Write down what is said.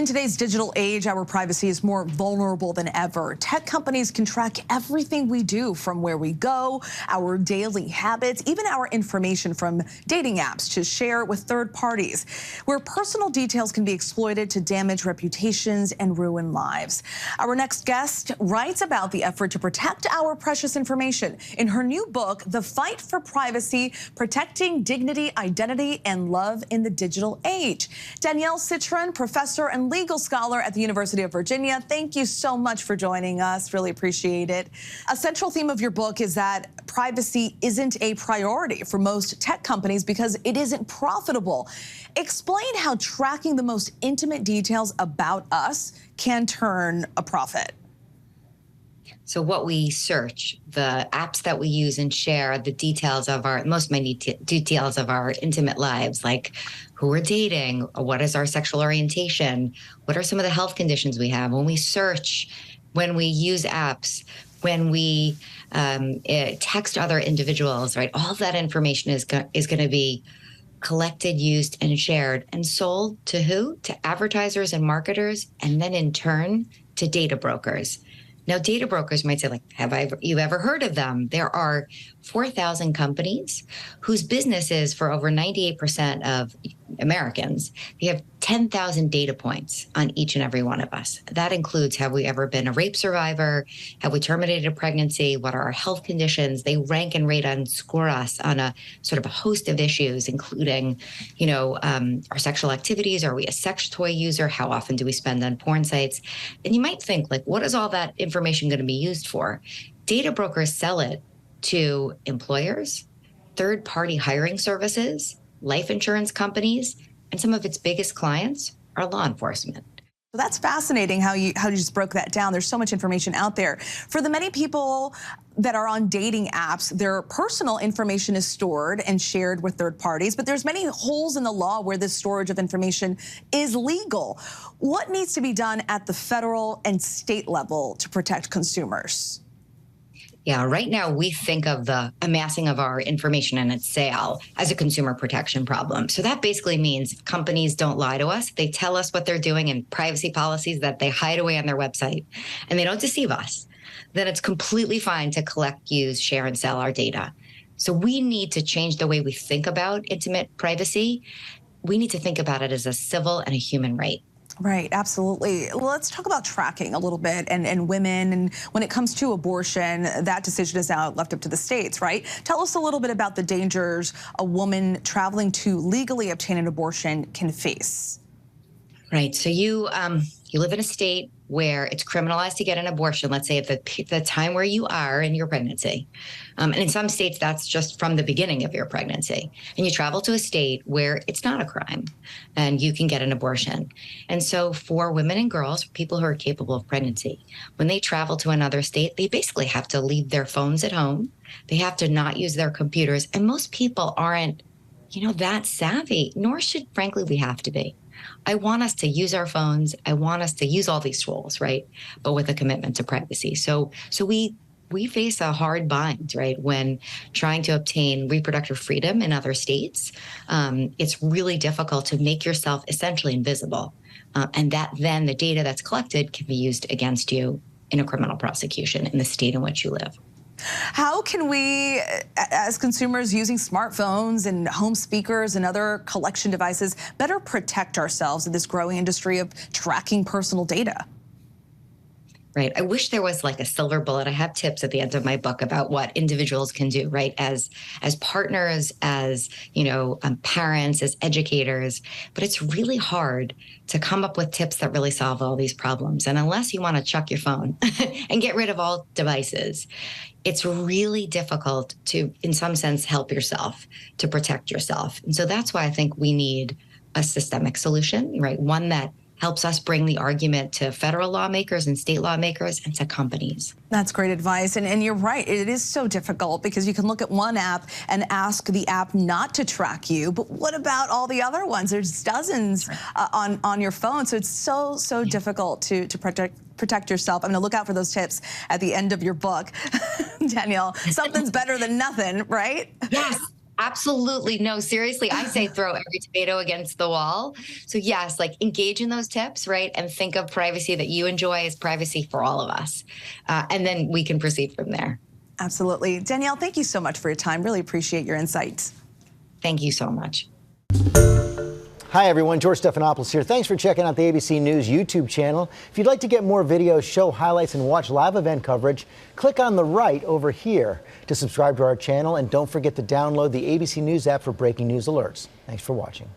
In today's digital age, our privacy is more vulnerable than ever. Tech companies can track everything we do, from where we go, our daily habits, even our information from dating apps to share with third parties, where personal details can be exploited to damage reputations and ruin lives. Our next guest writes about the effort to protect our precious information in her new book, The Fight for Privacy: Protecting Dignity, Identity, and Love in the Digital Age. Danielle Citron, professor and legal scholar at the University of Virginia, thank you so much for joining us. Really appreciate it. A central theme of your book is that privacy isn't a priority for most tech companies because it isn't profitable. Explain how tracking the most intimate details about us can turn a profit. So what we search, the apps that we use and share, the details of our, most minute details of our intimate lives, like who we're dating, what is our sexual orientation, what are some of the health conditions we have. When we search, when we use apps, when we text other individuals, right? All of that information is going to be collected, used, and shared and sold to who? To advertisers and marketers, and then in turn to data brokers. Now, data brokers might say, like, you ever heard of them? There are 4,000 companies whose business is for over 98% of Americans. They have 10,000 data points on each and every one of us. That includes, have we ever been a rape survivor? Have we terminated a pregnancy? What are our health conditions? They rank and rate and score us on a sort of a host of issues, including, our sexual activities. Are we a sex toy user? How often do we spend on porn sites? And you might think, like, what is all that information going to be used for? Data brokers sell it to employers, third-party hiring services, life insurance companies, and some of its biggest clients are law enforcement. So that's fascinating how you just broke that down. There's so much information out there. For the many people that are on dating apps, their personal information is stored and shared with third parties, but there's many holes in the law where this storage of information is legal. What needs to be done at the federal and state level to protect consumers? Yeah, right now we think of the amassing of our information and its sale as a consumer protection problem. So that basically means if companies don't lie to us, they tell us what they're doing in privacy policies that they hide away on their website, and they don't deceive us, then it's completely fine to collect, use, share, and sell our data. So we need to change the way we think about intimate privacy. We need to think about it as a civil and a human right. Right, absolutely. Well, let's talk about tracking a little bit and women. And when it comes to abortion, that decision is now left up to the states, right? Tell us a little bit about the dangers a woman traveling to legally obtain an abortion can face. Right. So you live in a state where it's criminalized to get an abortion, let's say at the time where you are in your pregnancy. And in some states, that's just from the beginning of your pregnancy. And you travel to a state where it's not a crime and you can get an abortion. And so for women and girls, people who are capable of pregnancy, when they travel to another state, they basically have to leave their phones at home. They have to not use their computers. And most people aren't, that savvy, nor should, frankly, we have to be. I want us to use our phones. I want us to use all these tools, right? But with a commitment to privacy. So we face a hard bind, right? When trying to obtain reproductive freedom in other states, it's really difficult to make yourself essentially invisible. And that then the data that's collected can be used against you in a criminal prosecution in the state in which you live. How can we, as consumers using smartphones and home speakers and other collection devices, better protect ourselves in this growing industry of tracking personal data? Right. I wish there was like a silver bullet. I have tips at the end of my book about what individuals can do, right? As partners, as, parents, as educators. But it's really hard to come up with tips that really solve all these problems. And unless you want to chuck your phone and get rid of all devices, it's really difficult to, in some sense, help yourself, to protect yourself. And so that's why I think we need a systemic solution, right? One that helps us bring the argument to federal lawmakers and state lawmakers and to companies. That's great advice. And you're right. It is so difficult because you can look at one app and ask the app not to track you. But what about all the other ones? There's dozens on your phone. So it's so difficult to protect yourself. I'm going to look out for those tips at the end of your book, Danielle. Something's better than nothing, right? Yes. Absolutely. No, seriously, I say throw every tomato against the wall. So yes, like engage in those tips, right? And think of privacy that you enjoy as privacy for all of us. And then we can proceed from there. Absolutely. Danielle, thank you so much for your time. Really appreciate your insights. Thank you so much. Hi, everyone. George Stephanopoulos here. Thanks for checking out the ABC News YouTube channel. If you'd like to get more videos, show highlights, and watch live event coverage, click on the right over here to subscribe to our channel. And don't forget to download the ABC News app for breaking news alerts. Thanks for watching.